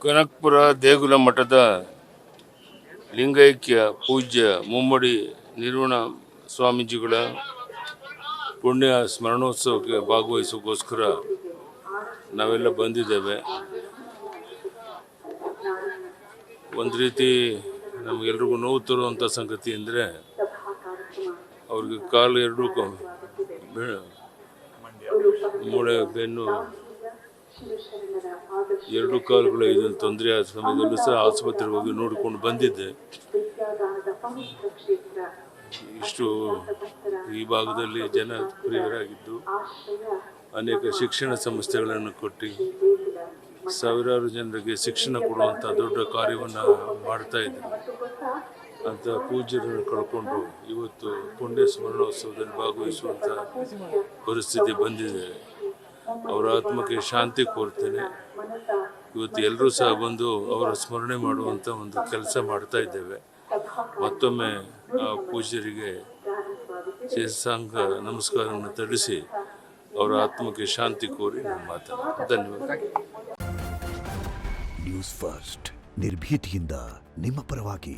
ಕನಕಪುರ ದೇಗುಲ ಮಠದ ಲಿಂಗೈಕ್ಯ ಪೂಜ್ಯ ಮುಮ್ಮಡಿ ನಿರ್ವಣ ಸ್ವಾಮೀಜಿಗಳ ಪುಣ್ಯ ಸ್ಮರಣೋತ್ಸವಕ್ಕೆ ಭಾಗವಹಿಸೋಕ್ಕೋಸ್ಕರ ನಾವೆಲ್ಲ ಬಂದಿದ್ದೇವೆ. ಒಂದು ರೀತಿ ನಮಗೆಲ್ರಿಗೂ ನೋವು ತರುವಂಥ ಸಂಗತಿ ಅಂದರೆ ಅವ್ರಿಗೆ ಕಾಲು ಎರಡೂ ಮೂಳೆ ಬೆನ್ನು ಎರಡು ಕಾಲುಗಳು ಇದನ್ನು ತೊಂದರೆ ಆದ ಸಮಯದಲ್ಲೂ ಸಹ ಆಸ್ಪತ್ರೆಗೆ ಹೋಗಿ ನೋಡಿಕೊಂಡು ಬಂದಿದ್ದೆ. ಇಷ್ಟು ಈ ಭಾಗದಲ್ಲಿ ಜನ ಪ್ರಿಯರಾಗಿದ್ದು ಅನೇಕ ಶಿಕ್ಷಣ ಸಂಸ್ಥೆಗಳನ್ನು ಕೊಟ್ಟು ಸಾವಿರಾರು ಜನರಿಗೆ ಶಿಕ್ಷಣ ಕೊಡುವಂಥ ದೊಡ್ಡ ಕಾರ್ಯವನ್ನು ಮಾಡ್ತಾ ಇದ್ದರು. ಅಂಥ ಪೂಜ್ಯರನ್ನು ಕಳ್ಕೊಂಡು ಇವತ್ತು ಪುಣ್ಯ ಸ್ಮರಣೋತ್ಸವದಲ್ಲಿ ಭಾಗವಹಿಸುವಂಥ ಪರಿಸ್ಥಿತಿ ಬಂದಿದೆ. ಅವರ ಆತ್ಮಕ್ಕೆ ಶಾಂತಿ ಕೋರ್ತೇನೆ. ಇವತ್ತು ಎಲ್ಲರೂ ಸಹ ಬಂದು ಅವರ ಸ್ಮರಣೆ ಮಾಡುವಂಥ ಒಂದು ಕೆಲಸ ಮಾಡ್ತಾ ಇದ್ದೇವೆ. ಮತ್ತೊಮ್ಮೆ ಆ ಪೂಜ್ಯರಿಗೆ ಶೇಷಾಂಗ ನಮಸ್ಕಾರವನ್ನು ತಿಳಿಸಿ ಅವರ ಆತ್ಮಕ್ಕೆ ಶಾಂತಿ ಕೋರಿ ನಾನು ಮಾತಾಡ್ತೀನಿ. ಧನ್ಯವಾದ. ನ್ಯೂಸ್ ಫಸ್ಟ್ ನಿರ್ಭೀತಿಯಿಂದ ನಿಮ್ಮ ಪರವಾಗಿ.